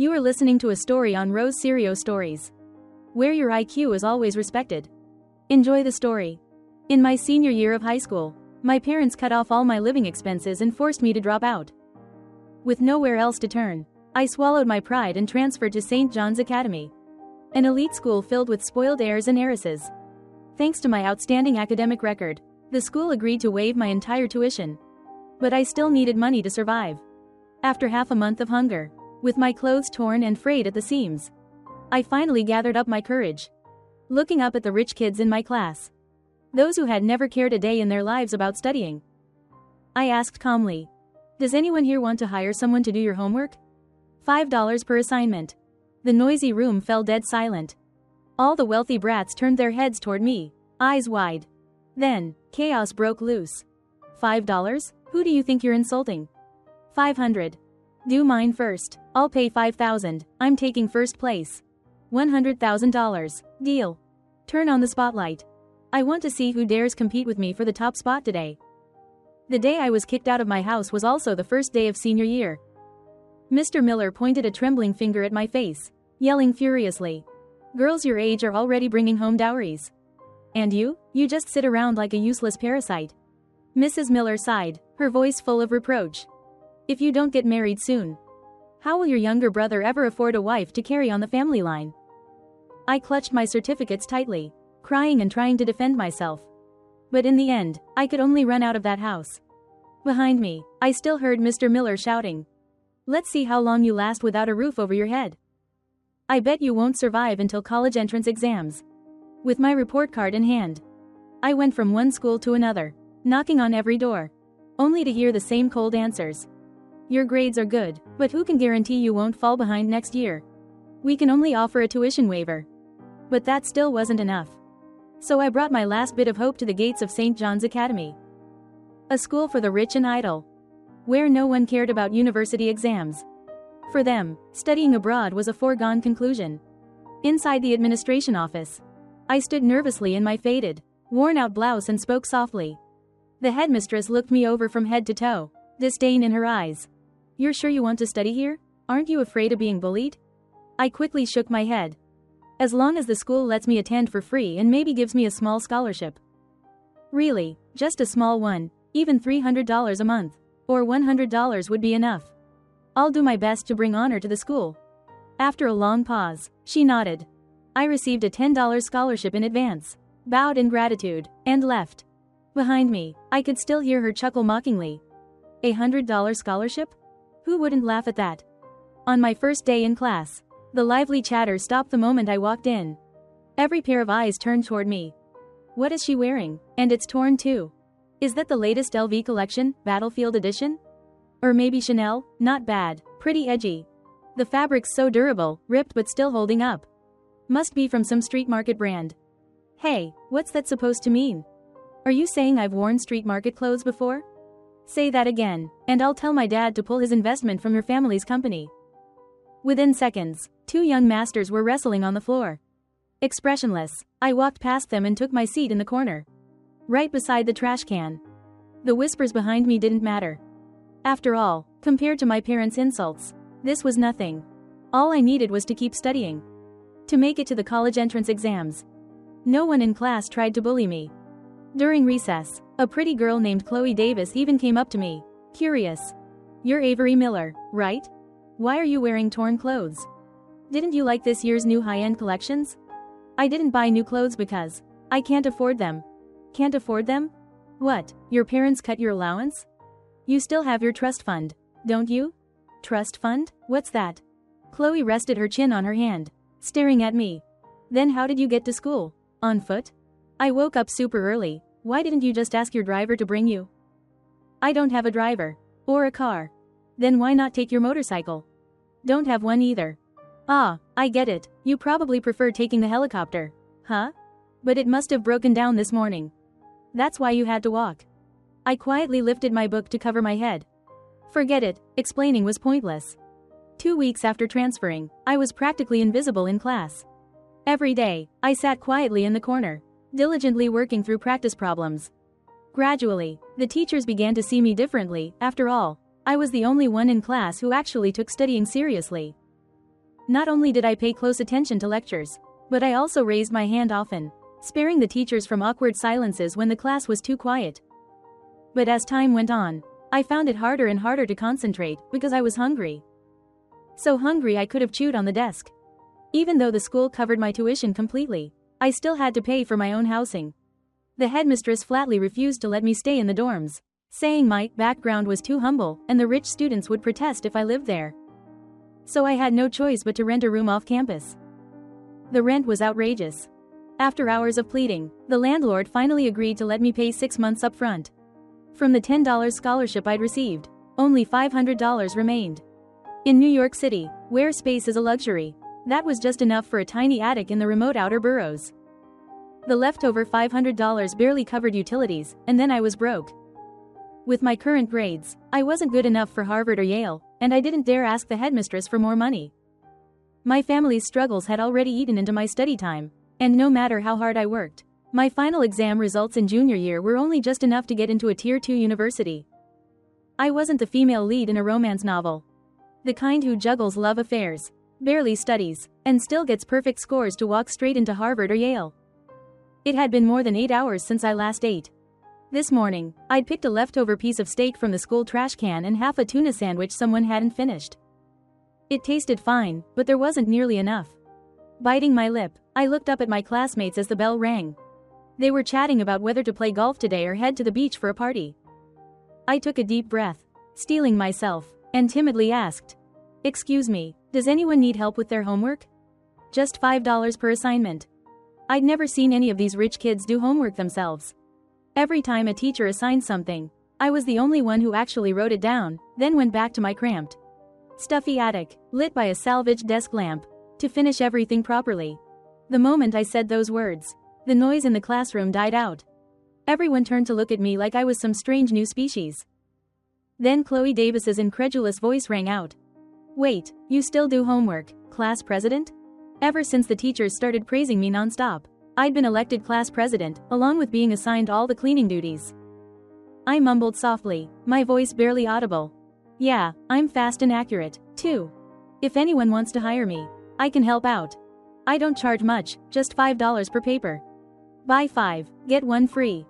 You are listening to a story on Rose Serio Stories, where your IQ is always respected. Enjoy the story. In my senior year of high school, my parents cut off all my living expenses and forced me to drop out. With nowhere else to turn, I swallowed my pride and transferred to St. John's Academy, an elite school filled with spoiled heirs and heiresses. Thanks to my outstanding academic record, the school agreed to waive my entire tuition. But I still needed money to survive. After half a month of hunger, with my clothes torn and frayed at the seams, I finally gathered up my courage. Looking up at the rich kids in my class, those who had never cared a day in their lives about studying, I asked calmly, "Does anyone here want to hire someone to do your homework? $5 per assignment." The noisy room fell dead silent. All the wealthy brats turned their heads toward me, eyes wide. Then, chaos broke loose. $5? Who do you think you're insulting? 500. Do mine first. I'll pay 5,000. I'm taking first place. $100,000. Deal. Turn on the spotlight. I want to see who dares compete with me for the top spot today. The day I was kicked out of my house was also the first day of senior year. Mr. Miller pointed a trembling finger at my face, yelling furiously, "Girls your age are already bringing home dowries. And you just sit around like a useless parasite." Mrs. Miller sighed, her voice full of reproach. "If you don't get married soon, how will your younger brother ever afford a wife to carry on the family line?" I clutched my certificates tightly, crying and trying to defend myself. But in the end, I could only run out of that house. Behind me, I still heard Mr. Miller shouting, "Let's see how long you last without a roof over your head. I bet you won't survive until college entrance exams." With my report card in hand, I went from one school to another, knocking on every door, only to hear the same cold answers. "Your grades are good, but who can guarantee you won't fall behind next year? We can only offer a tuition waiver." But that still wasn't enough. So I brought my last bit of hope to the gates of St. John's Academy, a school for the rich and idle, where no one cared about university exams. For them, studying abroad was a foregone conclusion. Inside the administration office, I stood nervously in my faded, worn-out blouse and spoke softly. The headmistress looked me over from head to toe, disdain in her eyes. "You're sure you want to study here? Aren't you afraid of being bullied?" I quickly shook my head. "As long as the school lets me attend for free and maybe gives me a small scholarship." "Really, just a small one, even $300 a month, or $100 would be enough. I'll do my best to bring honor to the school." After a long pause, she nodded. I received a $10 scholarship in advance, bowed in gratitude, and left. Behind me, I could still hear her chuckle mockingly. A $100 scholarship? Who wouldn't laugh at that? On my first day in class, the lively chatter stopped the moment I walked in. Every pair of eyes turned toward me. "What is she wearing? And it's torn too. Is that the latest LV collection, Battlefield Edition? Or maybe Chanel? Not bad, pretty edgy. The fabric's so durable, ripped but still holding up. Must be from some street market brand." "Hey, what's that supposed to mean? Are you saying I've worn street market clothes before? Say that again, and I'll tell my dad to pull his investment from your family's company." Within seconds, two young masters were wrestling on the floor. Expressionless, I walked past them and took my seat in the corner, right beside the trash can. The whispers behind me didn't matter. After all, compared to my parents' insults, this was nothing. All I needed was to keep studying, to make it to the college entrance exams. No one in class tried to bully me. During recess, a pretty girl named Chloe Davis even came up to me, curious. "You're Avery Miller, right? Why are you wearing torn clothes? Didn't you like this year's new high-end collections?" "I didn't buy new clothes because I can't afford them." "Can't afford them? What, your parents cut your allowance? You still have your trust fund, don't you?" "Trust fund? What's that?" Chloe rested her chin on her hand, staring at me. "Then how did you get to school? On foot?" "I woke up super early. Why didn't you just ask your driver to bring you?" "I don't have a driver. Or a car." "Then why not take your motorcycle?" "Don't have one either." "Ah, I get it. You probably prefer taking the helicopter. Huh? But it must have broken down this morning. That's why you had to walk." I quietly lifted my book to cover my head. Forget it, explaining was pointless. 2 weeks after transferring, I was practically invisible in class. Every day, I sat quietly in the corner, diligently working through practice problems. Gradually, the teachers began to see me differently. After all, I was the only one in class who actually took studying seriously. Not only did I pay close attention to lectures, but I also raised my hand often, sparing the teachers from awkward silences when the class was too quiet. But as time went on, I found it harder and harder to concentrate because I was hungry. So hungry I could have chewed on the desk. Even though the school covered my tuition completely, I still had to pay for my own housing. The headmistress flatly refused to let me stay in the dorms, saying my background was too humble and the rich students would protest if I lived there. So I had no choice but to rent a room off campus. The rent was outrageous. After hours of pleading, the landlord finally agreed to let me pay 6 months up front. From the $10 scholarship I'd received, only $500 remained. In New York City, where space is a luxury, that was just enough for a tiny attic in the remote outer boroughs. The leftover $500 barely covered utilities, and then I was broke. With my current grades, I wasn't good enough for Harvard or Yale, and I didn't dare ask the headmistress for more money. My family's struggles had already eaten into my study time, and no matter how hard I worked, my final exam results in junior year were only just enough to get into a Tier 2 university. I wasn't the female lead in a romance novel. The kind who juggles love affairs, barely studies, and still gets perfect scores to walk straight into Harvard or Yale. It had been more than 8 hours since I last ate. This morning, I'd picked a leftover piece of steak from the school trash can and half a tuna sandwich someone hadn't finished. It tasted fine, but there wasn't nearly enough. Biting my lip, I looked up at my classmates as the bell rang. They were chatting about whether to play golf today or head to the beach for a party. I took a deep breath, steeling myself, and timidly asked, "Excuse me, does anyone need help with their homework?" Just $5 per assignment. I'd never seen any of these rich kids do homework themselves. Every time a teacher assigned something, I was the only one who actually wrote it down, then went back to my cramped, stuffy attic, lit by a salvaged desk lamp, to finish everything properly. The moment I said those words, the noise in the classroom died out. Everyone turned to look at me like I was some strange new species. Then Chloe Davis's incredulous voice rang out. "Wait, you still do homework, class president?" Ever since the teachers started praising me nonstop, I'd been elected class president, along with being assigned all the cleaning duties. I mumbled softly, my voice barely audible. "Yeah, I'm fast and accurate, too. If anyone wants to hire me, I can help out. I don't charge much, just $5 per paper. Buy 5, get 1 free."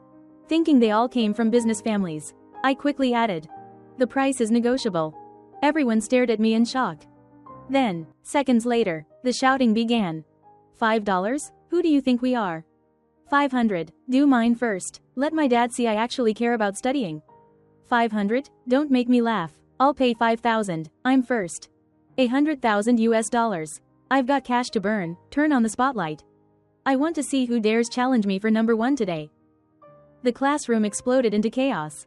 Thinking they all came from business families, I quickly added, "The price is negotiable." Everyone stared at me in shock. Then, seconds later, the shouting began. $5? Who do you think we are? 500, do mine first. Let my dad see I actually care about studying. 500, don't make me laugh. I'll pay 5,000, I'm first. $100,000 US. I've got cash to burn, turn on the spotlight. I want to see who dares challenge me for number 1 today. The classroom exploded into chaos.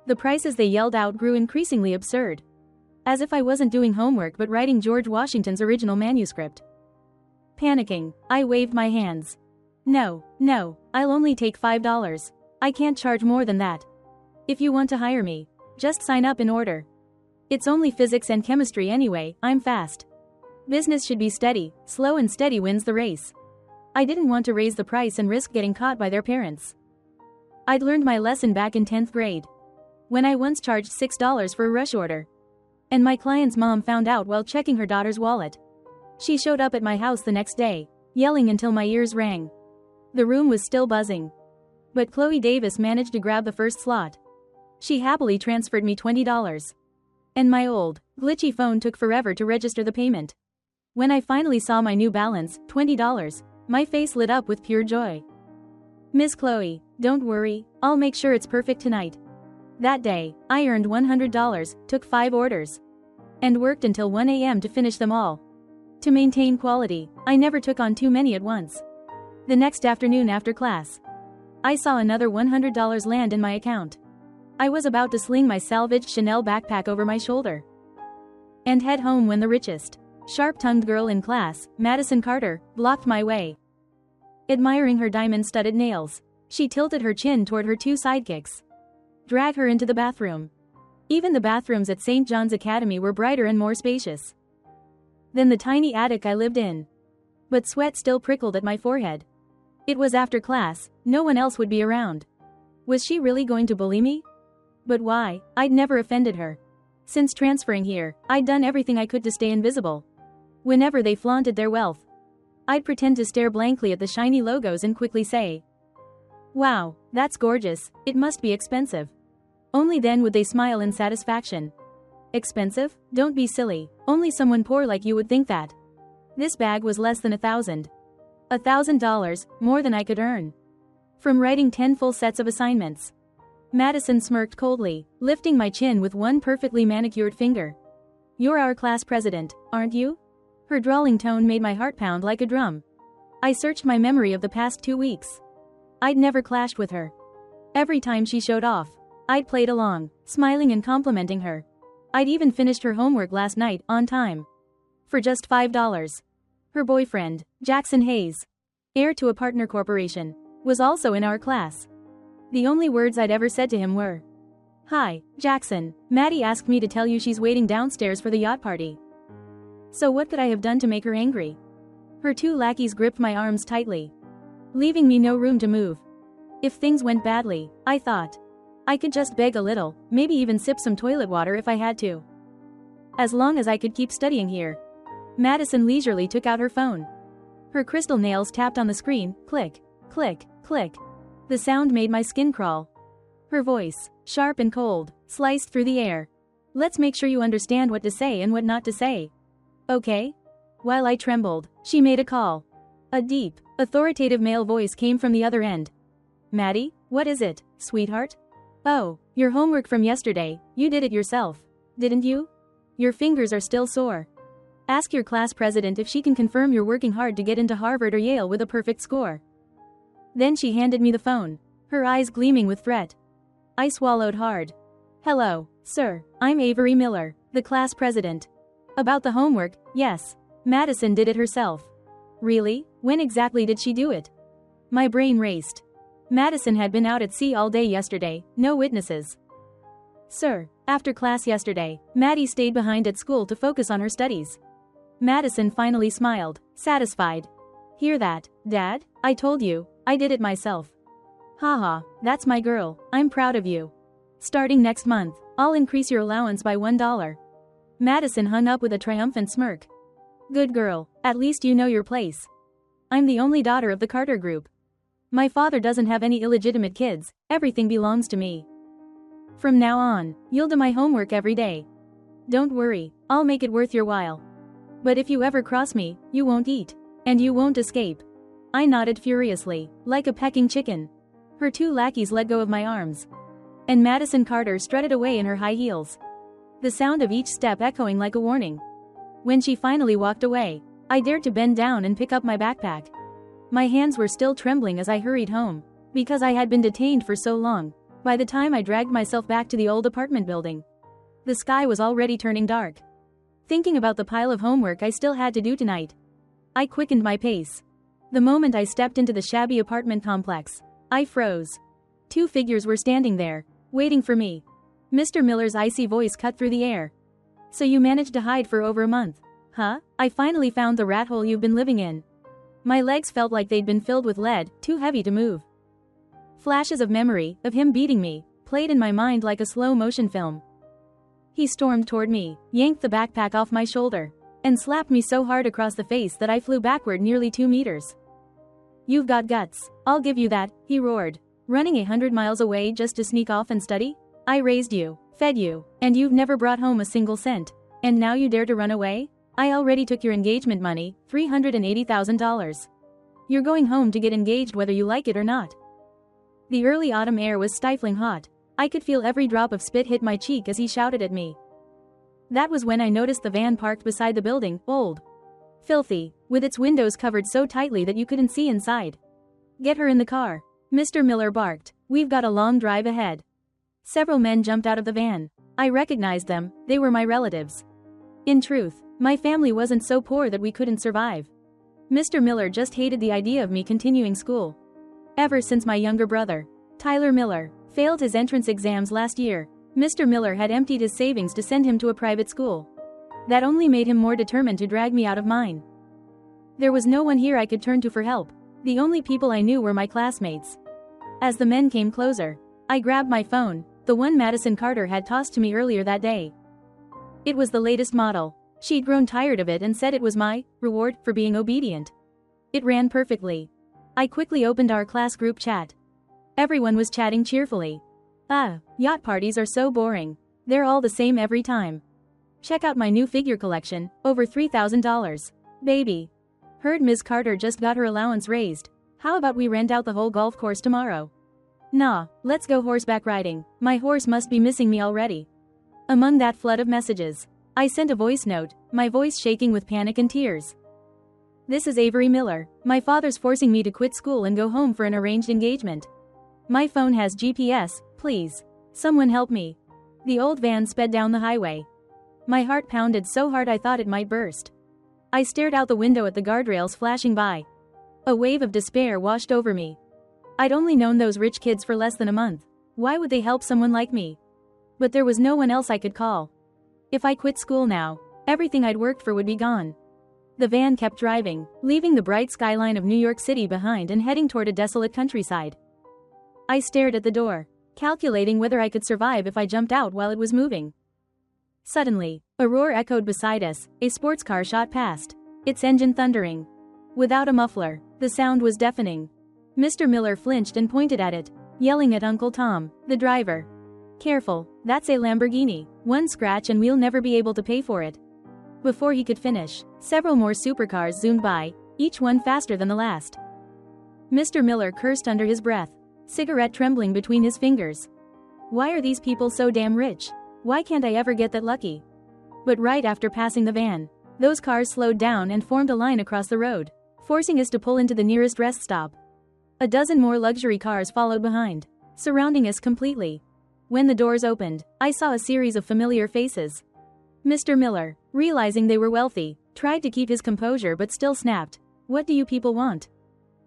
The prices they yelled out grew increasingly absurd. As if I wasn't doing homework but writing George Washington's original manuscript. Panicking, I waved my hands. No, I'll only take $5. I can't charge more than that. If you want to hire me, just sign up in order. It's only physics and chemistry anyway, I'm fast. Business should be steady, slow and steady wins the race. I didn't want to raise the price and risk getting caught by their parents. I'd learned my lesson back in 10th grade, when I once charged $6 for a rush order. And my client's mom found out while checking her daughter's wallet. She showed up at my house the next day, yelling until my ears rang. The room was still buzzing. But Chloe Davis managed to grab the first slot. She happily transferred me $20. And my old, glitchy phone took forever to register the payment. When I finally saw my new balance, $20, my face lit up with pure joy. "Miss Chloe, don't worry, I'll make sure it's perfect tonight." That day, I earned $100, took 5 orders, and worked until 1 a.m. to finish them all. To maintain quality, I never took on too many at once. The next afternoon after class, I saw another $100 land in my account. I was about to sling my salvaged Chanel backpack over my shoulder and head home when the richest, sharp-tongued girl in class, Madison Carter, blocked my way. Admiring her diamond-studded nails, she tilted her chin toward her 2 sidekicks. Drag her into the bathroom. Even the bathrooms at St. John's Academy were brighter and more spacious than the tiny attic I lived in. But sweat still prickled at my forehead. It was after class, no one else would be around. Was she really going to bully me? But why? I'd never offended her. Since transferring here, I'd done everything I could to stay invisible. Whenever they flaunted their wealth, I'd pretend to stare blankly at the shiny logos and quickly say, "Wow, that's gorgeous, it must be expensive." Only then would they smile in satisfaction. Expensive? Don't be silly, only someone poor like you would think that. This bag was less than $1,000, more than I could earn from writing 10 full sets of assignments. Madison smirked coldly, lifting my chin with one perfectly manicured finger. "You're our class president, aren't you?" Her drawling tone made my heart pound like a drum. I searched my memory of the past 2 weeks. I'd never clashed with her. Every time she showed off, I'd played along, smiling and complimenting her. I'd even finished her homework last night, on time. For just $5. Her boyfriend, Jackson Hayes, heir to a partner corporation, was also in our class. The only words I'd ever said to him were, "Hi, Jackson, Maddie asked me to tell you she's waiting downstairs for the yacht party." So what could I have done to make her angry? Her 2 lackeys gripped my arms tightly, leaving me no room to move. If things went badly, I thought, I could just beg a little, maybe even sip some toilet water if I had to. As long as I could keep studying here. Madison leisurely took out her phone. Her crystal nails tapped on the screen, click, click, click. The sound made my skin crawl. Her voice, sharp and cold, sliced through the air. "Let's make sure you understand what to say and what not to say. Okay?" While I trembled, she made a call. A deep, authoritative male voice came from the other end. "Maddie, what is it, sweetheart?" "Oh, your homework from yesterday, you did it yourself, didn't you? Your fingers are still sore. Ask your class president if she can confirm you're working hard to get into Harvard or Yale with a perfect score." Then she handed me the phone, her eyes gleaming with threat. I swallowed hard. "Hello, sir, I'm Avery Miller, the class president. About the homework, yes. Madison did it herself." "Really? When exactly did she do it?" My brain raced. Madison had been out at sea all day yesterday, no witnesses. "Sir, after class yesterday, Maddie stayed behind at school to focus on her studies." Madison finally smiled, satisfied. "Hear that, Dad? I told you, I did it myself." "Haha, that's my girl, I'm proud of you. Starting next month, I'll increase your allowance by $1. Madison hung up with a triumphant smirk. "Good girl, at least you know your place. I'm the only daughter of the Carter Group. My father doesn't have any illegitimate kids, everything belongs to me. From now on, you'll do my homework every day. Don't worry, I'll make it worth your while. But if you ever cross me, you won't eat. And you won't escape." I nodded furiously, like a pecking chicken. Her 2 lackeys let go of my arms. And Madison Carter strutted away in her high heels, the sound of each step echoing like a warning. When she finally walked away, I dared to bend down and pick up my backpack. My hands were still trembling as I hurried home, because I had been detained for so long. By the time I dragged myself back to the old apartment building, the sky was already turning dark. Thinking about the pile of homework I still had to do tonight, I quickened my pace. The moment I stepped into the shabby apartment complex, I froze. 2 figures were standing there, waiting for me. Mr. Miller's icy voice cut through the air. "So you managed to hide for over a month, huh? I finally found the rat hole you've been living in." My legs felt like they'd been filled with lead, too heavy to move. Flashes of memory, of him beating me, played in my mind like a slow-motion film. He stormed toward me, yanked the backpack off my shoulder, and slapped me so hard across the face that I flew backward nearly 2 meters. "You've got guts, I'll give you that," he roared. "Running 100 miles away just to sneak off and study? I raised you, fed you, and you've never brought home a single cent. And now you dare to run away? I already took your engagement money, $380,000. You're going home to get engaged whether you like it or not." The early autumn air was stifling hot. I could feel every drop of spit hit my cheek as he shouted at me. That was when I noticed the van parked beside the building, old, filthy, with its windows covered so tightly that you couldn't see inside. "Get her in the car," Mr. Miller barked. "We've got a long drive ahead." Several men jumped out of the van. I recognized them, they were my relatives. In truth, my family wasn't so poor that we couldn't survive. Mr. Miller just hated the idea of me continuing school. Ever since my younger brother, Tyler Miller, failed his entrance exams last year, Mr. Miller had emptied his savings to send him to a private school. That only made him more determined to drag me out of mine. There was no one here I could turn to for help. The only people I knew were my classmates. As the men came closer, I grabbed my phone, the one Madison Carter had tossed to me earlier that day. It was the latest model, She'd grown tired of it and said it was my reward for being obedient. It ran perfectly. I quickly opened our class group chat. Everyone was chatting cheerfully. Yacht parties are so boring. They're all the same every time. Check out my new figure collection, over $3,000. Baby. Heard Ms. Carter just got her allowance raised. How about we rent out the whole golf course tomorrow? Nah, let's go horseback riding. My horse must be missing me already. Among that flood of messages, I sent a voice note, my voice shaking with panic and tears. This is Avery Miller. My father's forcing me to quit school and go home for an arranged engagement. My phone has GPS, please. Someone help me. The old van sped down the highway. My heart pounded so hard I thought it might burst. I stared out the window at the guardrails flashing by. A wave of despair washed over me. I'd only known those rich kids for less than a month. Why would they help someone like me? But there was no one else I could call. If I quit school now, everything I'd worked for would be gone. The van kept driving, leaving the bright skyline of New York City behind and heading toward a desolate countryside. I stared at the door, calculating whether I could survive if I jumped out while it was moving. Suddenly, a roar echoed beside us. A sports car shot past, its engine thundering. Without a muffler, the sound was deafening. Mr. Miller flinched and pointed at it, yelling at Uncle Tom, the driver. Careful, that's a Lamborghini. One scratch and we'll never be able to pay for it. Before he could finish, several more supercars zoomed by, each one faster than the last. Mr. Miller cursed under his breath, cigarette trembling between his fingers. Why are these people so damn rich? Why can't I ever get that lucky? But right after passing the van, those cars slowed down and formed a line across the road, forcing us to pull into the nearest rest stop. A dozen more luxury cars followed behind, surrounding us completely. When the doors opened, I saw a series of familiar faces. Mr. Miller, realizing they were wealthy, tried to keep his composure but still snapped. What do you people want?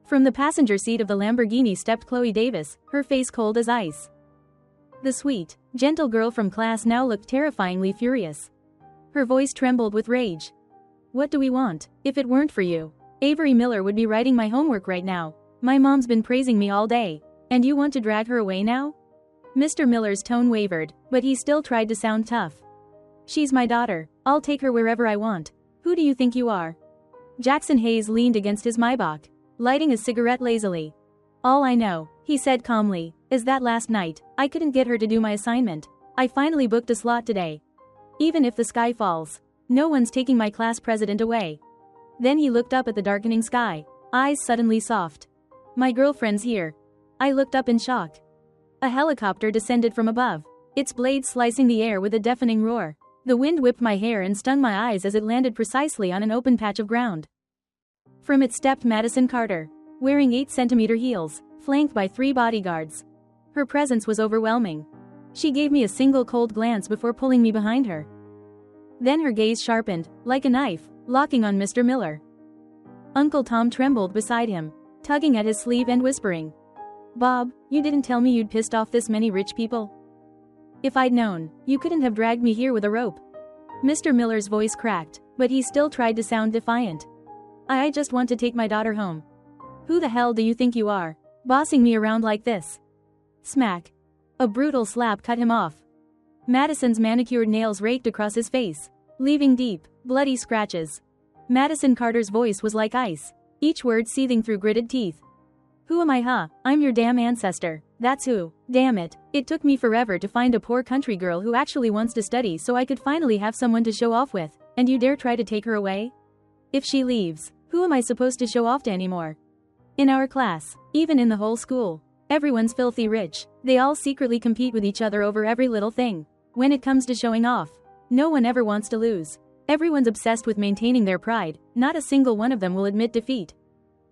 From the passenger seat of the Lamborghini stepped Chloe Davis, her face cold as ice. The sweet, gentle girl from class now looked terrifyingly furious. Her voice trembled with rage. What do we want? If it weren't for you, Avery Miller would be writing my homework right now. My mom's been praising me all day. And you want to drag her away now? Mr. Miller's tone wavered, but he still tried to sound tough. She's my daughter. I'll take her wherever I want. Who do you think you are? Jackson Hayes leaned against his Maybach, lighting a cigarette lazily. All I know, he said calmly, is that last night, I couldn't get her to do my assignment. I finally booked a slot today. Even if the sky falls, no one's taking my class president away. Then he looked up at the darkening sky, eyes suddenly soft. My girlfriend's here. I looked up in shock. A helicopter descended from above, its blades slicing the air with a deafening roar. The wind whipped my hair and stung my eyes as it landed precisely on an open patch of ground. From it stepped Madison Carter, wearing 8-centimeter heels, flanked by 3 bodyguards. Her presence was overwhelming. She gave me a single cold glance before pulling me behind her. Then her gaze sharpened, like a knife, locking on Mr. Miller. Uncle Tom trembled beside him, tugging at his sleeve and whispering, Bob, you didn't tell me you'd pissed off this many rich people? If I'd known, you couldn't have dragged me here with a rope. Mr. Miller's voice cracked, but he still tried to sound defiant. I just want to take my daughter home. Who the hell do you think you are, bossing me around like this? Smack. A brutal slap cut him off. Madison's manicured nails raked across his face, leaving deep, bloody scratches. Madison Carter's voice was like ice, each word seething through gritted teeth. Who am I, I'm your damn ancestor, that's who. Damn it, it took me forever to find a poor country girl who actually wants to study so I could finally have someone to show off with, and you dare try to take her away? If she leaves, who am I supposed to show off to anymore? In our class, even in the whole school, everyone's filthy rich. They all secretly compete with each other over every little thing. When it comes to showing off, no one ever wants to lose. Everyone's obsessed with maintaining their pride. Not a single one of them will admit defeat.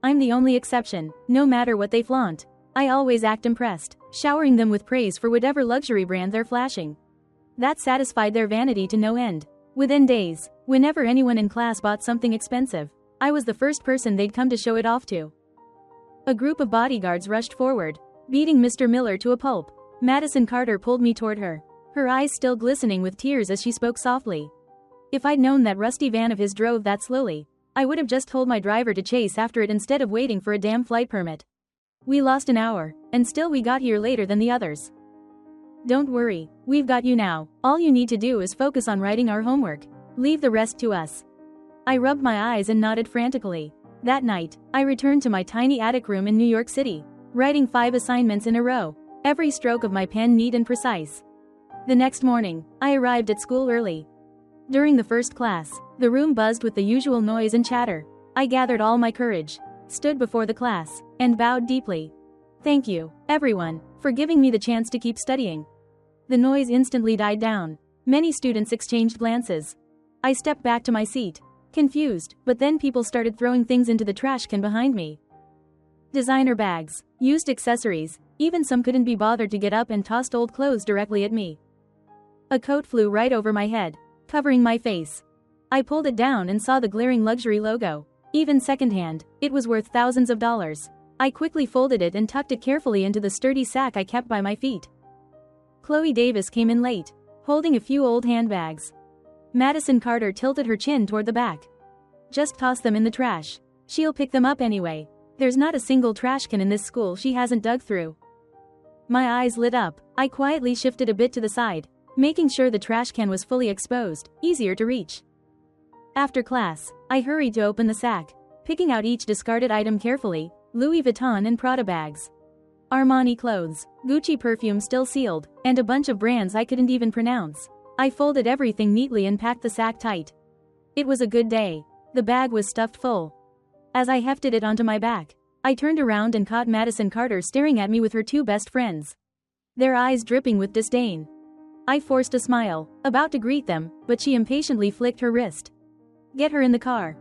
I'm the only exception. No matter what they flaunt, I always act impressed, showering them with praise for whatever luxury brand they're flashing. That satisfied their vanity to no end. Within days, whenever anyone in class bought something expensive, I was the first person they'd come to show it off to. A group of bodyguards rushed forward, beating Mr. Miller to a pulp. Madison Carter pulled me toward her, her eyes still glistening with tears as she spoke softly. If I'd known that rusty van of his drove that slowly, I would have just told my driver to chase after it instead of waiting for a damn flight permit. We lost an hour, and still we got here later than the others. Don't worry, we've got you now. All you need to do is focus on writing our homework. Leave the rest to us. I rubbed my eyes and nodded frantically. That night, I returned to my tiny attic room in New York City, writing 5 assignments in a row, every stroke of my pen neat and precise. The next morning, I arrived at school early. During the first class, the room buzzed with the usual noise and chatter. I gathered all my courage, stood before the class, and bowed deeply. Thank you, everyone, for giving me the chance to keep studying. The noise instantly died down. Many students exchanged glances. I stepped back to my seat, confused, but then people started throwing things into the trash can behind me. Designer bags, used accessories, even some couldn't be bothered to get up and tossed old clothes directly at me. A coat flew right over my head, covering my face. I pulled it down and saw the glaring luxury logo. Even secondhand, it was worth thousands of dollars. I quickly folded it and tucked it carefully into the sturdy sack I kept by my feet. Chloe Davis came in late, holding a few old handbags. Madison Carter tilted her chin toward the back. Just toss them in the trash. She'll pick them up anyway. There's not a single trash can in this school she hasn't dug through. My eyes lit up. I quietly shifted a bit to the side, making sure the trash can was fully exposed, easier to reach. After class, I hurried to open the sack, picking out each discarded item carefully: Louis Vuitton and Prada bags, Armani clothes, Gucci perfume still sealed, and a bunch of brands I couldn't even pronounce. I folded everything neatly and packed the sack tight. It was a good day. The bag was stuffed full. As I hefted it onto my back, I turned around and caught Madison Carter staring at me with her 2 best friends, their eyes dripping with disdain. I forced a smile, about to greet them, but she impatiently flicked her wrist. Get her in the car.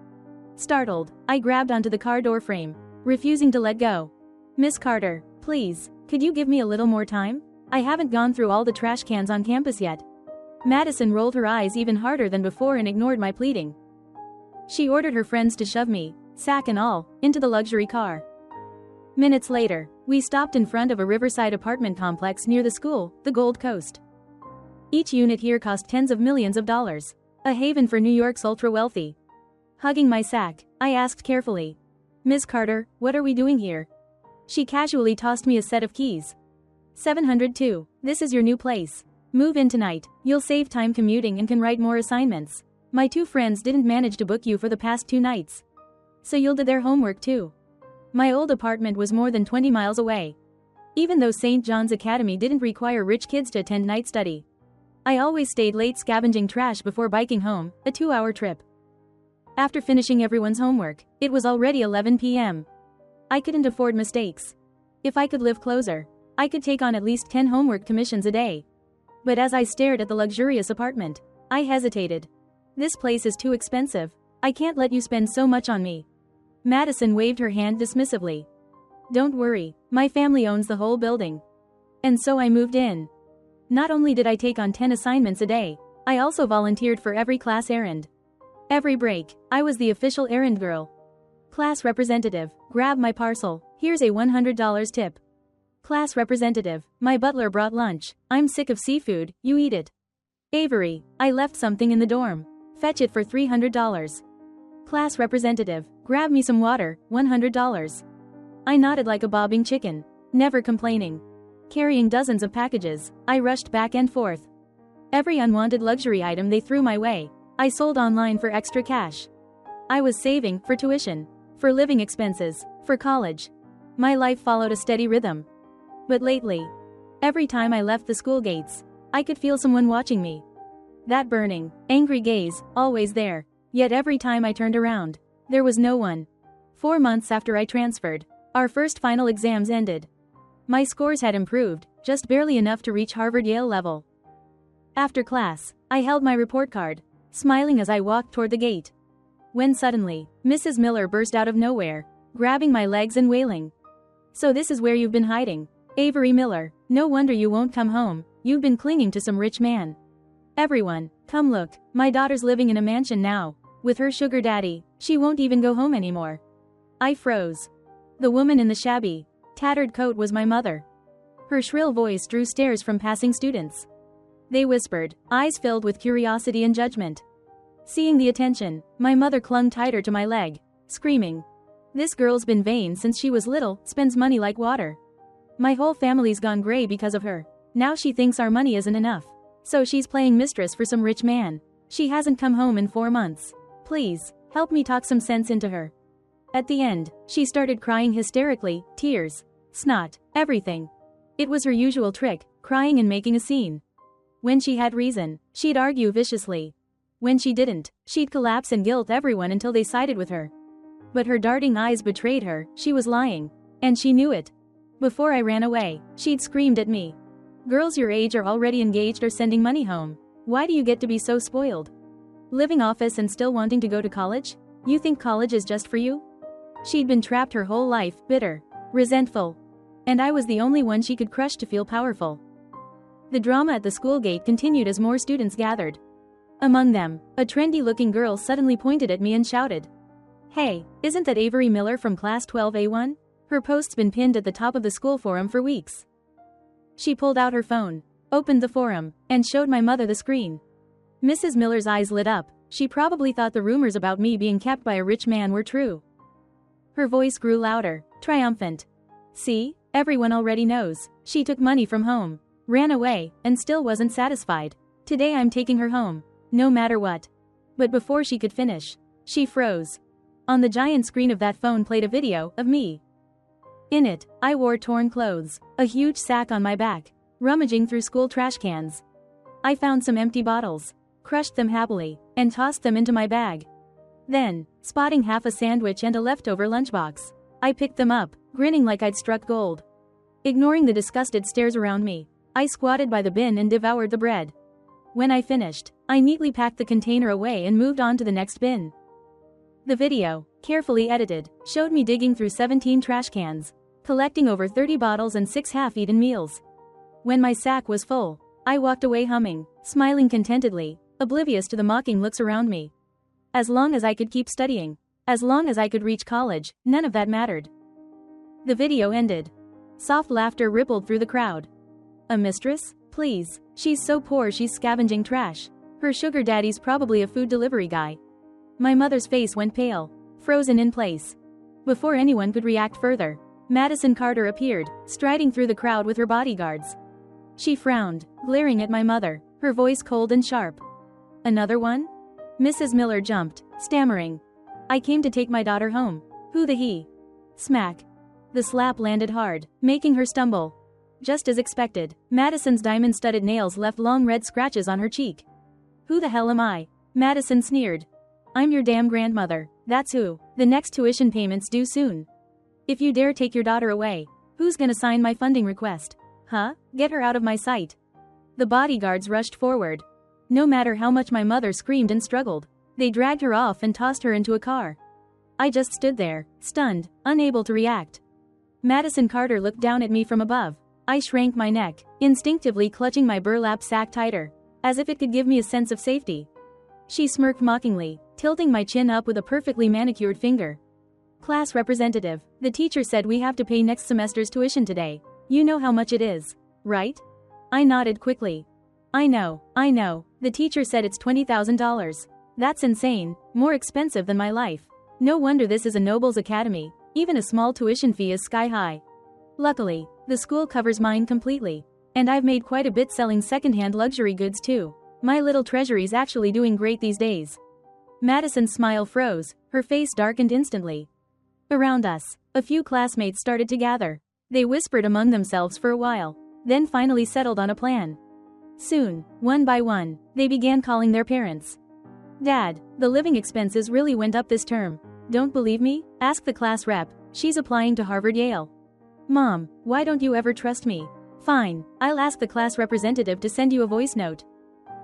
Startled, I grabbed onto the car door frame, refusing to let go. Miss Carter, please, could you give me a little more time? I haven't gone through all the trash cans on campus yet. Madison rolled her eyes even harder than before and ignored my pleading. She ordered her friends to shove me, sack and all, into the luxury car. Minutes later, we stopped in front of a riverside apartment complex near the school, the Gold Coast. Each unit here cost tens of millions of dollars, a haven for New York's ultra-wealthy. Hugging my sack, I asked carefully, Miss Carter, what are we doing here? She casually tossed me a set of keys. 702, this is your new place. Move in tonight, you'll save time commuting and can write more assignments. My 2 friends didn't manage to book you for the past 2 nights, so you'll do their homework too. My old apartment was more than 20 miles away. Even though St. John's Academy didn't require rich kids to attend night study, I always stayed late scavenging trash before biking home, a 2-hour trip. After finishing everyone's homework, it was already 11 p.m. I couldn't afford mistakes. If I could live closer, I could take on at least 10 homework commissions a day. But as I stared at the luxurious apartment, I hesitated. This place is too expensive. I can't let you spend so much on me. Madison waved her hand dismissively. Don't worry, my family owns the whole building. And so I moved in. Not only did I take on 10 assignments a day, I also volunteered for every class errand. Every break, I was the official errand girl. Class representative, grab my parcel, here's a $100 tip. Class representative, my butler brought lunch, I'm sick of seafood, you eat it. Avery, I left something in the dorm, fetch it for $300. Class representative, grab me some water, $100. I nodded like a bobbing chicken, never complaining. Carrying dozens of packages, I rushed back and forth. Every unwanted luxury item they threw my way, I sold online for extra cash. I was saving for tuition, for living expenses, for college. My life followed a steady rhythm. But lately, every time I left the school gates, I could feel someone watching me. That burning, angry gaze, always there. Yet every time I turned around, there was no one. 4 months after I transferred, our first final exams ended. My scores had improved, just barely enough to reach Harvard-Yale level. After class, I held my report card, smiling as I walked toward the gate. When suddenly, Mrs. Miller burst out of nowhere, grabbing my legs and wailing. So this is where you've been hiding, Avery Miller, no wonder you won't come home, you've been clinging to some rich man. Everyone, come look, my daughter's living in a mansion now, with her sugar daddy, she won't even go home anymore. I froze. The woman in the shabby, tattered coat was my mother. Her shrill voice drew stares from passing students. They whispered, eyes filled with curiosity and judgment. Seeing the attention, my mother clung tighter to my leg, screaming. This girl's been vain since she was little, spends money like water. My whole family's gone gray because of her. Now she thinks our money isn't enough. So she's playing mistress for some rich man. She hasn't come home in 4 months. Please, help me talk some sense into her. At the end, she started crying hysterically, tears, snot, everything. It was her usual trick, crying and making a scene. When she had reason, she'd argue viciously. When she didn't, she'd collapse and guilt everyone until they sided with her. But her darting eyes betrayed her, she was lying. And she knew it. Before I ran away, she'd screamed at me. Girls your age are already engaged or sending money home. Why do you get to be so spoiled? Living office and still wanting to go to college? You think college is just for you? She'd been trapped her whole life, bitter, resentful. And I was the only one she could crush to feel powerful. The drama at the school gate continued as more students gathered. Among them, a trendy-looking girl suddenly pointed at me and shouted, "Hey, isn't that Avery Miller from Class 12A1? Her post's been pinned at the top of the school forum for weeks." She pulled out her phone, opened the forum, and showed my mother the screen. Mrs. Miller's eyes lit up. She probably thought the rumors about me being kept by a rich man were true. Her voice grew louder, triumphant. "See, everyone already knows. She took money from home, ran away, and still wasn't satisfied. Today I'm taking her home, no matter what." But before she could finish, she froze. On the giant screen of that phone played a video of me. In it, I wore torn clothes, a huge sack on my back, rummaging through school trash cans. I found some empty bottles, crushed them happily, and tossed them into my bag. Then, spotting half a sandwich and a leftover lunchbox, I picked them up, grinning like I'd struck gold. Ignoring the disgusted stares around me, I squatted by the bin and devoured the bread. When I finished, I neatly packed the container away and moved on to the next bin. The video, carefully edited, showed me digging through 17 trash cans, collecting over 30 bottles and 6 half-eaten meals. When my sack was full, I walked away humming, smiling contentedly, oblivious to the mocking looks around me. As long as I could keep studying, as long as I could reach college, none of that mattered. The video ended. Soft laughter rippled through the crowd. A mistress? Please, she's so poor she's scavenging trash. Her sugar daddy's probably a food delivery guy. My mother's face went pale, frozen in place. Before anyone could react further, Madison Carter appeared, striding through the crowd with her bodyguards. She frowned, glaring at my mother, her voice cold and sharp. "Another one?" Mrs. Miller jumped, stammering. "I came to take my daughter home. Who the he?" Smack. The slap landed hard, making her stumble. Just as expected, Madison's diamond-studded nails left long red scratches on her cheek. "Who the hell am I?" Madison sneered. "I'm your damn grandmother, that's who. The next tuition payment's due soon. If you dare take your daughter away, who's gonna sign my funding request? Huh? Get her out of my sight." The bodyguards rushed forward. No matter how much my mother screamed and struggled, they dragged her off and tossed her into a car. I just stood there, stunned, unable to react. Madison Carter looked down at me from above. I shrank my neck, instinctively clutching my burlap sack tighter, as if it could give me a sense of safety. She smirked mockingly, tilting my chin up with a perfectly manicured finger. "Class representative, the teacher said we have to pay next semester's tuition today. You know how much it is, right?" I nodded quickly. I know. The teacher said it's $20,000. That's insane, more expensive than my life. No wonder this is a Nobles Academy. Even a small tuition fee is sky high. Luckily, the school covers mine completely. And I've made quite a bit selling secondhand luxury goods too. My little treasury's actually doing great these days." Madison's smile froze, her face darkened instantly. Around us, a few classmates started to gather. They whispered among themselves for a while, then finally settled on a plan. Soon, one by one, they began calling their parents. "Dad, the living expenses really went up this term. Don't believe me? Ask the class rep, she's applying to Harvard Yale." "Mom, why don't you ever trust me?" "Fine, I'll ask the class representative to send you a voice note."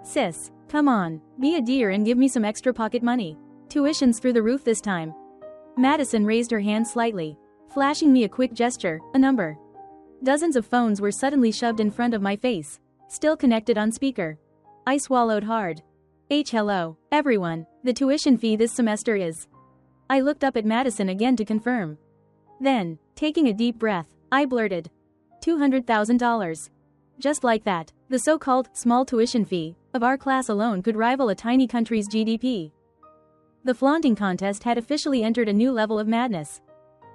"Sis, come on, be a dear and give me some extra pocket money. Tuition's through the roof this time." Madison raised her hand slightly, flashing me a quick gesture, a number. Dozens of phones were suddenly shoved in front of my face, still connected on speaker. I swallowed hard. Hello, everyone, the tuition fee this semester is. I looked up at Madison again to confirm. Then, taking a deep breath, I blurted, $200,000. Just like that, the so-called small tuition fee of our class alone could rival a tiny country's GDP. The flaunting contest had officially entered a new level of madness.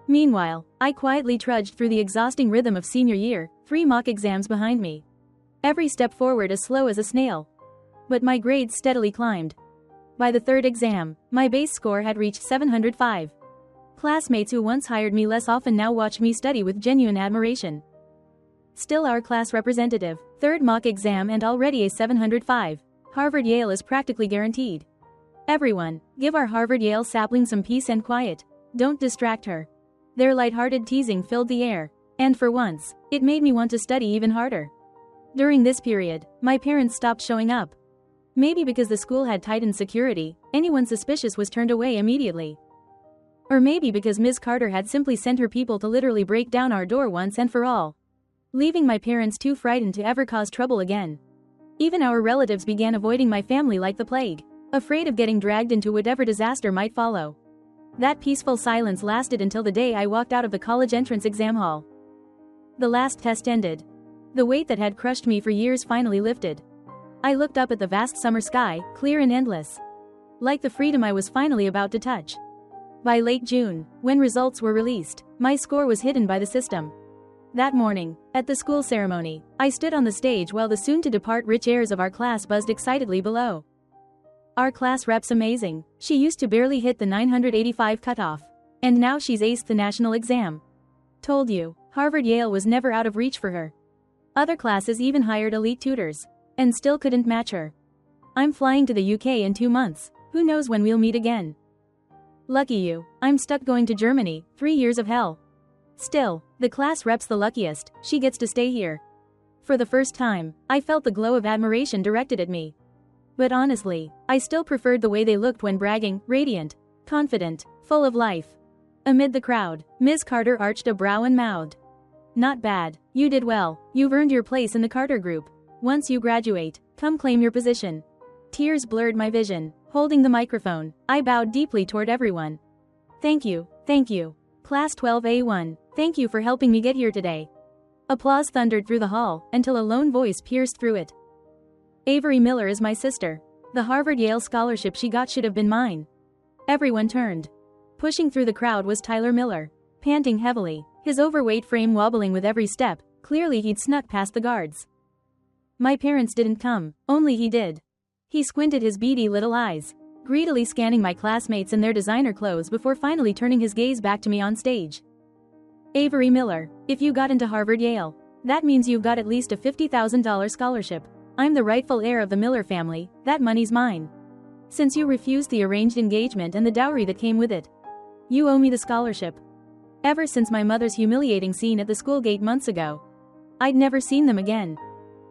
Meanwhile, I quietly trudged through the exhausting rhythm of senior year, 3 mock exams behind me. Every step forward as slow as a snail. But my grades steadily climbed. By the third exam, my base score had reached 705. Classmates who once hired me less often now watch me study with genuine admiration. Still our class representative, third mock exam and already a 705. Harvard-Yale is practically guaranteed. Everyone, give our Harvard-Yale sapling some peace and quiet. Don't distract her. Their lighthearted teasing filled the air. And for once, it made me want to study even harder. During this period, my parents stopped showing up. Maybe because the school had tightened security, anyone suspicious was turned away immediately. Or maybe because Ms. Carter had simply sent her people to literally break down our door once and for all, leaving my parents too frightened to ever cause trouble again. Even our relatives began avoiding my family like the plague, afraid of getting dragged into whatever disaster might follow. That peaceful silence lasted until the day I walked out of the college entrance exam hall. The last test ended. The weight that had crushed me for years finally lifted. I looked up at the vast summer sky, clear and endless, like the freedom I was finally about to touch. By late June, when results were released, my score was hidden by the system. That morning, at the school ceremony, I stood on the stage while the soon-to-depart rich heirs of our class buzzed excitedly below. Our class rep's amazing. She used to barely hit the 985 cutoff. And now she's aced the national exam. Told you, Harvard-Yale was never out of reach for her. Other classes even hired elite tutors. And still couldn't match her. I'm flying to the UK in 2 months. Who knows when we'll meet again? Lucky you, I'm stuck going to Germany, 3 years of hell. Still, the class rep's the luckiest, she gets to stay here. For the first time, I felt the glow of admiration directed at me. But honestly, I still preferred the way they looked when bragging, radiant, confident, full of life. Amid the crowd, Ms. Carter arched a brow and mouthed. Not bad, you did well, you've earned your place in the Carter group. Once you graduate, come claim your position. Tears blurred my vision. Holding the microphone, I bowed deeply toward everyone. Thank you, Class 12A1, thank you for helping me get here today. Applause thundered through the hall, until a lone voice pierced through it. Avery Miller is my sister. The Harvard-Yale scholarship she got should have been mine. Everyone turned. Pushing through the crowd was Tyler Miller, panting heavily, his overweight frame wobbling with every step. Clearly he'd snuck past the guards. My parents didn't come, only he did. He squinted his beady little eyes, greedily scanning my classmates and their designer clothes before finally turning his gaze back to me on stage. Avery Miller, if you got into Harvard-Yale, that means you've got at least a $50,000 scholarship. I'm the rightful heir of the Miller family, that money's mine. Since you refused the arranged engagement and the dowry that came with it, you owe me the scholarship. Ever since my mother's humiliating scene at the school gate months ago, I'd never seen them again.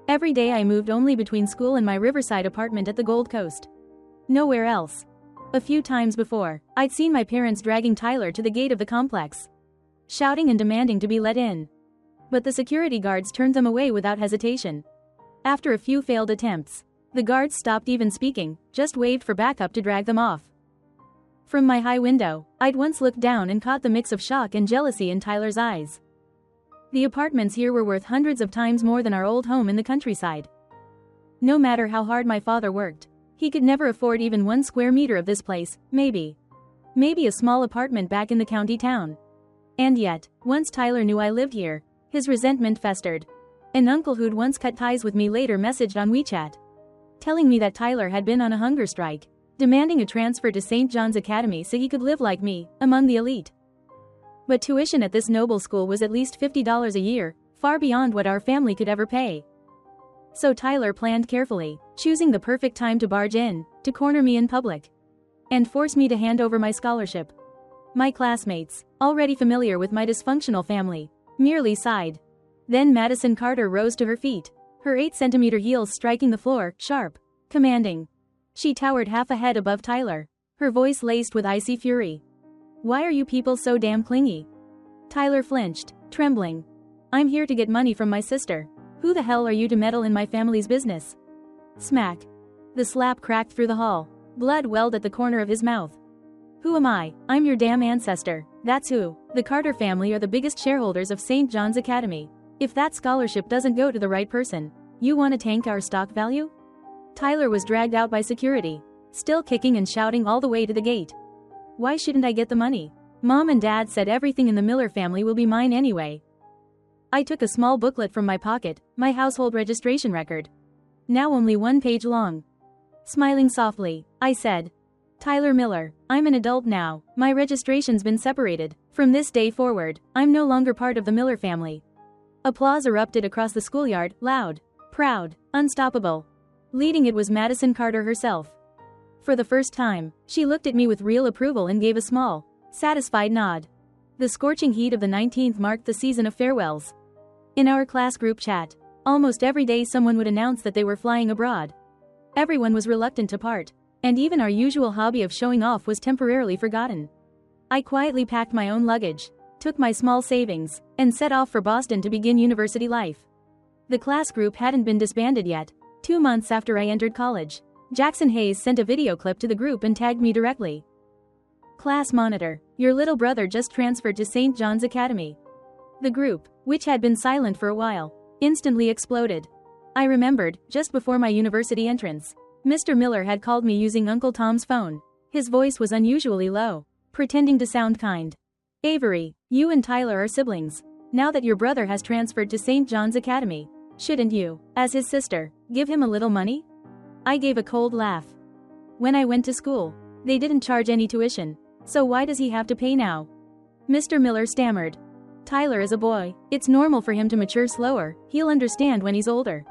Every day I moved only between school and my riverside apartment at the Gold Coast. Nowhere else. A few times before, I'd seen my parents dragging Tyler to the gate of the complex, shouting and demanding to be let in. But the security guards turned them away without hesitation. After a few failed attempts, the guards stopped even speaking, just waved for backup to drag them off. From my high window, I'd once looked down and caught the mix of shock and jealousy in Tyler's eyes. The apartments here were worth hundreds of times more than our old home in the countryside. No matter how hard my father worked, he could never afford even 1 square meter of this place, maybe a small apartment back in the county town. And yet, once Tyler knew I lived here, his resentment festered. An uncle who'd once cut ties with me later messaged on WeChat, telling me that Tyler had been on a hunger strike, demanding a transfer to St. John's Academy so he could live like me, among the elite. But tuition at this noble school was at least $50 a year, far beyond what our family could ever pay. So Tyler planned carefully, choosing the perfect time to barge in, to corner me in public, and force me to hand over my scholarship. My classmates, already familiar with my dysfunctional family, merely sighed. Then Madison Carter rose to her feet, her 8-centimeter heels striking the floor, sharp, commanding. She towered half a head above Tyler, her voice laced with icy fury. Why are you people so damn clingy? Tyler flinched, trembling. I'm here to get money from my sister. Who the hell are you to meddle in my family's business? Smack. The slap cracked through the hall. Blood welled at the corner of his mouth. Who am I? I'm your damn ancestor. That's who. The Carter family are the biggest shareholders of St. John's Academy. If that scholarship doesn't go to the right person, you want to tank our stock value? Tyler was dragged out by security, still kicking and shouting all the way to the gate. Why shouldn't I get the money? Mom and Dad said everything in the Miller family will be mine anyway. I took a small booklet from my pocket, my household registration record. Now only 1 page long. Smiling softly, I said. Tyler Miller, I'm an adult now, my registration's been separated. From this day forward, I'm no longer part of the Miller family. Applause erupted across the schoolyard, loud, proud, unstoppable. Leading it was Madison Carter herself. For the first time, she looked at me with real approval and gave a small, satisfied nod. The scorching heat of the 19th marked the season of farewells. In our class group chat, almost every day someone would announce that they were flying abroad. Everyone was reluctant to part, and even our usual hobby of showing off was temporarily forgotten. I quietly packed my own luggage, took my small savings, and set off for Boston to begin university life. The class group hadn't been disbanded yet. 2 months after I entered college, Jackson Hayes sent a video clip to the group and tagged me directly. Class monitor, your little brother just transferred to St. John's Academy. The group, which had been silent for a while, instantly exploded. I remembered, just before my university entrance, Mr. Miller had called me using Uncle Tom's phone. His voice was unusually low, pretending to sound kind. Avery, you and Tyler are siblings. Now that your brother has transferred to St. John's Academy, shouldn't you, as his sister, give him a little money? I gave a cold laugh. When I went to school, they didn't charge any tuition, so why does he have to pay now? Mr. Miller stammered. Tyler is a boy, it's normal for him to mature slower, he'll understand when he's older.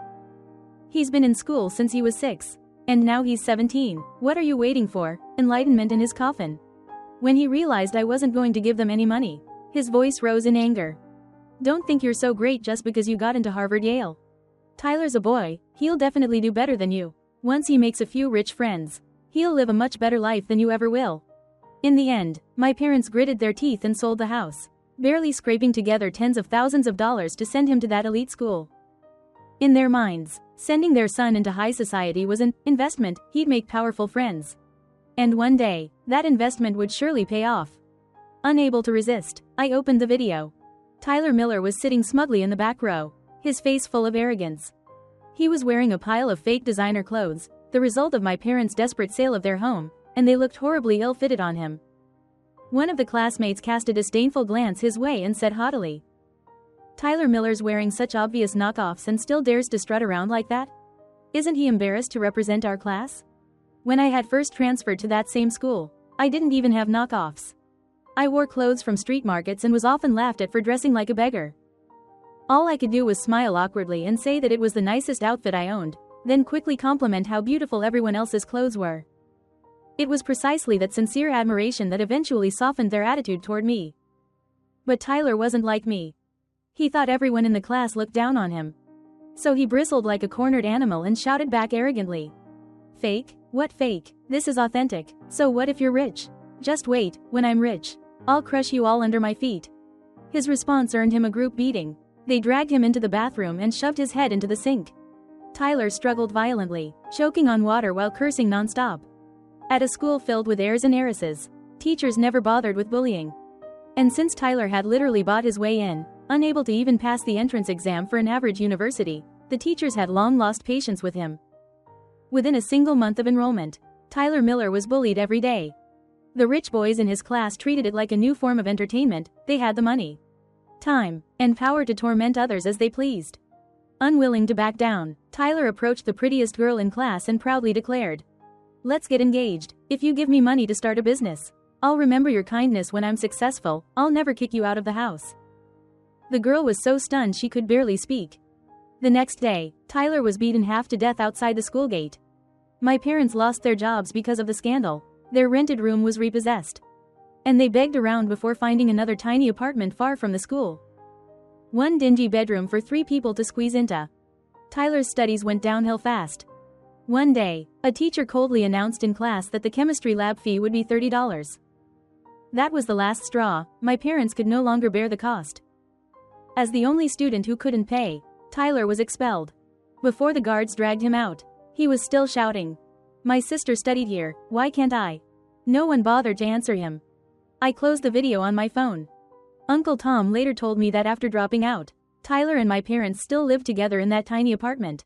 He's been in school since he was 6, and now he's 17, what are you waiting for? Enlightenment in his coffin. When he realized I wasn't going to give them any money, his voice rose in anger. Don't think you're so great just because you got into Harvard Yale. Tyler's a boy, he'll definitely do better than you. Once he makes a few rich friends, he'll live a much better life than you ever will. In the end, my parents gritted their teeth and sold the house, barely scraping together tens of thousands of dollars to send him to that elite school. In their minds, sending their son into high society was an investment, he'd make powerful friends. And one day, that investment would surely pay off. Unable to resist, I opened the video. Tyler Miller was sitting smugly in the back row, his face full of arrogance. He was wearing a pile of fake designer clothes, the result of my parents' desperate sale of their home, and they looked horribly ill-fitted on him. One of the classmates cast a disdainful glance his way and said haughtily, Tyler Miller's wearing such obvious knockoffs and still dares to strut around like that? Isn't he embarrassed to represent our class? When I had first transferred to that same school, I didn't even have knockoffs. I wore clothes from street markets and was often laughed at for dressing like a beggar. All I could do was smile awkwardly and say that it was the nicest outfit I owned, then quickly compliment how beautiful everyone else's clothes were. It was precisely that sincere admiration that eventually softened their attitude toward me. But Tyler wasn't like me. He thought everyone in the class looked down on him. So he bristled like a cornered animal and shouted back arrogantly. Fake? What fake? This is authentic. So what if you're rich? Just wait, when I'm rich, I'll crush you all under my feet. His response earned him a group beating. They dragged him into the bathroom and shoved his head into the sink. Tyler struggled violently, choking on water while cursing nonstop. At a school filled with heirs and heiresses, teachers never bothered with bullying. And since Tyler had literally bought his way in, unable to even pass the entrance exam for an average university, the teachers had long lost patience with him. Within a single month of enrollment, Tyler Miller was bullied every day. The rich boys in his class treated it like a new form of entertainment. They had the money, time, and power to torment others as they pleased. Unwilling to back down, Tyler approached the prettiest girl in class and proudly declared, "Let's get engaged. If you give me money to start a business, I'll remember your kindness when I'm successful. I'll never kick you out of the house." The girl was so stunned she could barely speak. The next day, Tyler was beaten half to death outside the school gate. My parents lost their jobs because of the scandal. Their rented room was repossessed. And they begged around before finding another tiny apartment far from the school. One dingy bedroom for 3 people to squeeze into. Tyler's studies went downhill fast. One day, a teacher coldly announced in class that the chemistry lab fee would be $30. That was the last straw. My parents could no longer bear the cost. As the only student who couldn't pay, Tyler was expelled. Before the guards dragged him out, he was still shouting, "My sister studied here, why can't I?" No one bothered to answer him. I closed the video on my phone. Uncle Tom later told me that after dropping out, Tyler and my parents still lived together in that tiny apartment.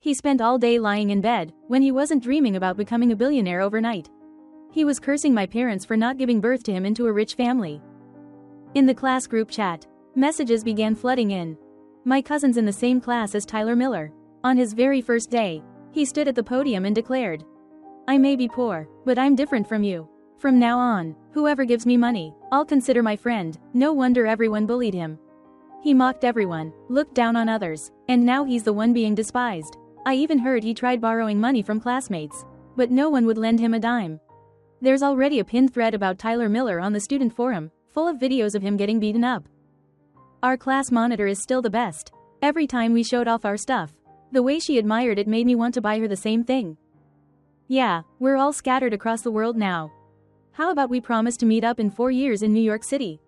He spent all day lying in bed, when he wasn't dreaming about becoming a billionaire overnight. He was cursing my parents for not giving birth to him into a rich family. In the class group chat, messages began flooding in. My cousin's in the same class as Tyler Miller. On his very first day, he stood at the podium and declared, I may be poor, but I'm different from you. From now on, whoever gives me money, I'll consider my friend." No wonder everyone bullied him. He mocked everyone, looked down on others, and now he's the one being despised. I even heard he tried borrowing money from classmates, but no one would lend him a dime. There's already a pinned thread about Tyler Miller on the student forum, full of videos of him getting beaten up. Our class monitor is still the best. Every time we showed off our stuff, the way she admired it made me want to buy her the same thing. Yeah, we're all scattered across the world now. How about we promise to meet up in 4 years in New York City?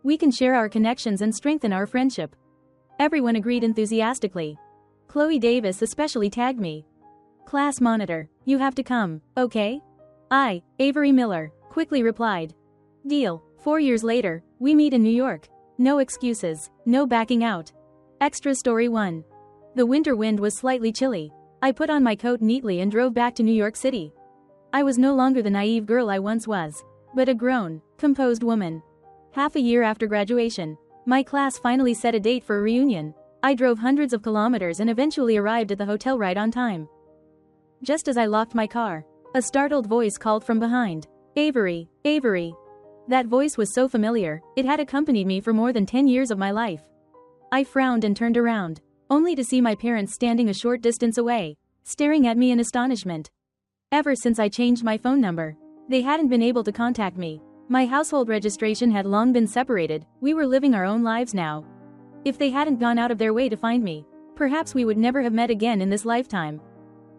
We can share our connections and strengthen our friendship. Everyone agreed enthusiastically. Chloe Davis especially tagged me. Class monitor, you have to come, okay? I, Avery Miller, quickly replied. Deal. 4 years later, we meet in New York. No excuses, no backing out. Extra story 1. The winter wind was slightly chilly. I put on my coat neatly and drove back to New York City. I was no longer the naive girl I once was, but a grown, composed woman. Half a year after graduation, my class finally set a date for a reunion. I drove hundreds of kilometers and eventually arrived at the hotel right on time. Just as I locked my car, a startled voice called from behind. Avery, Avery. That voice was so familiar, it had accompanied me for more than 10 years of my life. I frowned and turned around, only to see my parents standing a short distance away, staring at me in astonishment. Ever since I changed my phone number, they hadn't been able to contact me. My household registration had long been separated, we were living our own lives now. If they hadn't gone out of their way to find me, perhaps we would never have met again in this lifetime.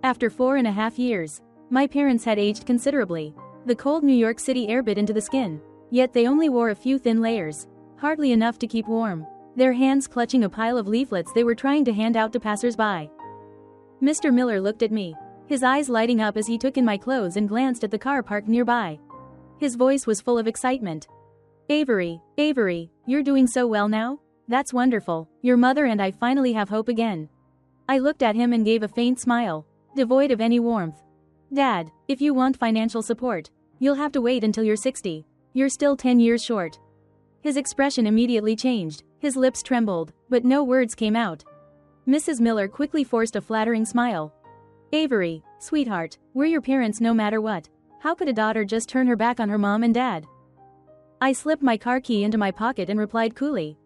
After 4.5 years, my parents had aged considerably. The cold New York City air bit into the skin, yet they only wore a few thin layers, hardly enough to keep warm, their hands clutching a pile of leaflets they were trying to hand out to passers-by. Mr. Miller looked at me, his eyes lighting up as he took in my clothes and glanced at the car parked nearby. His voice was full of excitement. Avery, Avery, you're doing so well now? That's wonderful, your mother and I finally have hope again. I looked at him and gave a faint smile, devoid of any warmth. Dad, if you want financial support, you'll have to wait until you're 60. You're still 10 years short. His expression immediately changed, his lips trembled, but no words came out. Mrs. Miller quickly forced a flattering smile. Avery, sweetheart, we're your parents no matter what. How could a daughter just turn her back on her mom and dad? I slipped my car key into my pocket and replied coolly.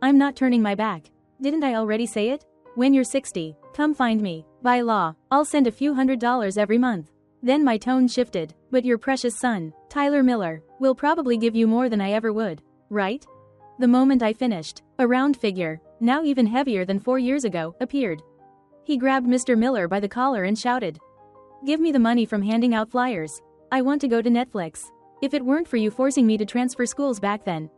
I'm not turning my back. Didn't I already say it? When you're 60, come find me. By law, I'll send a few $100s every month. Then my tone shifted. But your precious son, Tyler Miller, will probably give you more than I ever would, right? The moment I finished, a round figure, now even heavier than 4 years ago, appeared. He grabbed Mr. Miller by the collar and shouted. Give me the money from handing out flyers. I want to go to Netflix. If it weren't for you forcing me to transfer schools back then,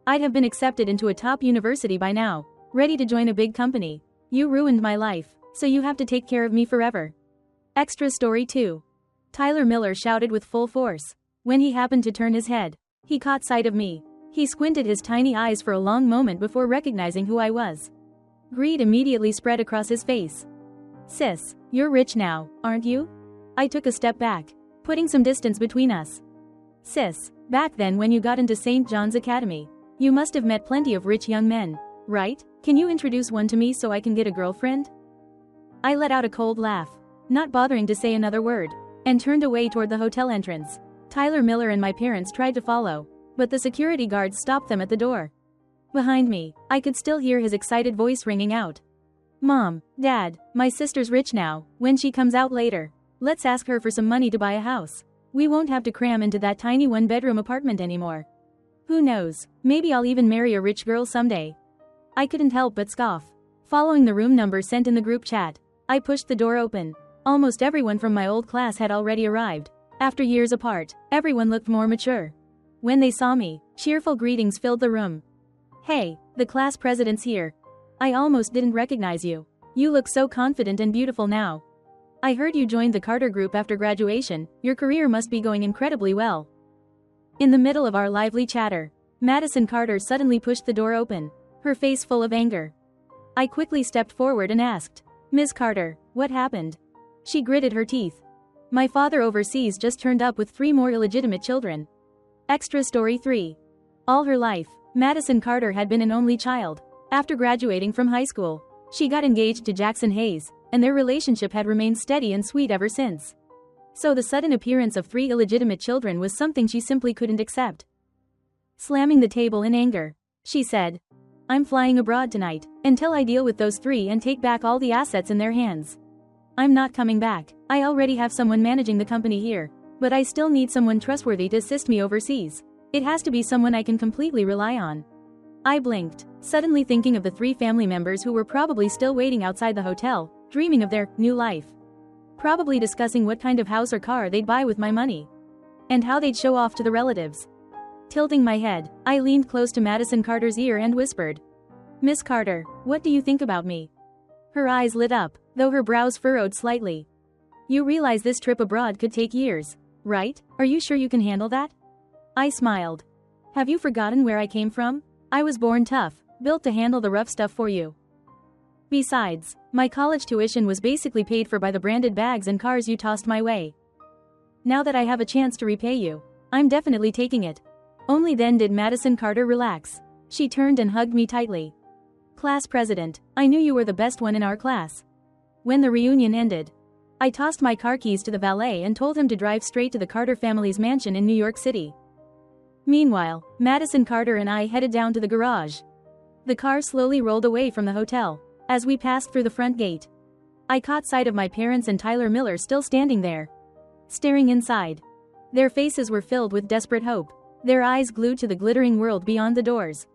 I'd have been accepted into a top university by now, ready to join a big company. You ruined my life, so you have to take care of me forever. Extra story 2. Tyler Miller shouted with full force. When he happened to turn his head, he caught sight of me. He squinted his tiny eyes for a long moment before recognizing who I was. Greed immediately spread across his face. Sis, you're rich now, aren't you? I took a step back, putting some distance between us. Sis, back then when you got into St. John's Academy, you must have met plenty of rich young men, right? Can you introduce one to me so I can get a girlfriend? I let out a cold laugh, not bothering to say another word, and turned away toward the hotel entrance. Tyler Miller and my parents tried to follow, but the security guards stopped them at the door. Behind me, I could still hear his excited voice ringing out. Mom, Dad, my sister's rich now. When she comes out later, let's ask her for some money to buy a house. We won't have to cram into that tiny one-bedroom apartment anymore. Who knows, maybe I'll even marry a rich girl someday. I couldn't help but scoff. Following the room number sent in the group chat, I pushed the door open. Almost everyone from my old class had already arrived. After years apart, everyone looked more mature. When they saw me, cheerful greetings filled the room. Hey, the class president's here. I almost didn't recognize you. You look so confident and beautiful now. I heard you joined the Carter Group after graduation. Your career must be going incredibly well. In the middle of our lively chatter, Madison Carter suddenly pushed the door open, her face full of anger. I quickly stepped forward and asked, Ms. Carter, what happened? She gritted her teeth. My father overseas just turned up with 3 more illegitimate children. Extra story 3. All her life, Madison Carter had been an only child. After graduating from high school, she got engaged to Jackson Hayes, and their relationship had remained steady and sweet ever since. So the sudden appearance of 3 illegitimate children was something she simply couldn't accept. Slamming the table in anger, she said, "I'm flying abroad tonight, until I deal with those 3 and take back all the assets in their hands. I'm not coming back. I already have someone managing the company here, but I still need someone trustworthy to assist me overseas. It has to be someone I can completely rely on." I blinked, suddenly thinking of the 3 family members who were probably still waiting outside the hotel, dreaming of their new life. Probably discussing what kind of house or car they'd buy with my money. And how they'd show off to the relatives. Tilting my head, I leaned close to Madison Carter's ear and whispered, "Miss Carter, what do you think about me?" Her eyes lit up, though her brows furrowed slightly. "You realize this trip abroad could take years, right? Are you sure you can handle that?" I smiled. "Have you forgotten where I came from? I was born tough, built to handle the rough stuff for you. Besides, my college tuition was basically paid for by the branded bags and cars you tossed my way. Now that I have a chance to repay you, I'm definitely taking it." Only then did Madison Carter relax. She turned and hugged me tightly. "Class president, I knew you were the best one in our class." When the reunion ended, I tossed my car keys to the valet and told him to drive straight to the Carter family's mansion in New York City. Meanwhile, Madison Carter and I headed down to the garage. The car slowly rolled away from the hotel. As we passed through the front gate, I caught sight of my parents and Tyler Miller still standing there, staring inside. Their faces were filled with desperate hope, their eyes glued to the glittering world beyond the doors.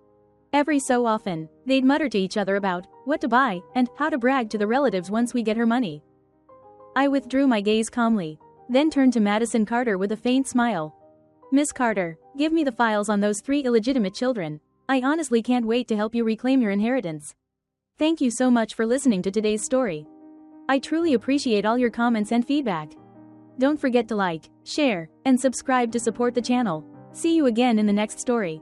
Every so often, they'd mutter to each other about what to buy and how to brag to the relatives once we get her money. I withdrew my gaze calmly, then turned to Madison Carter with a faint smile. "Miss Carter, give me the files on those 3 illegitimate children. I honestly can't wait to help you reclaim your inheritance. Thank you so much for listening to today's story. I truly appreciate all your comments and feedback. Don't forget to like, share, and subscribe to support the channel. See you again in the next story."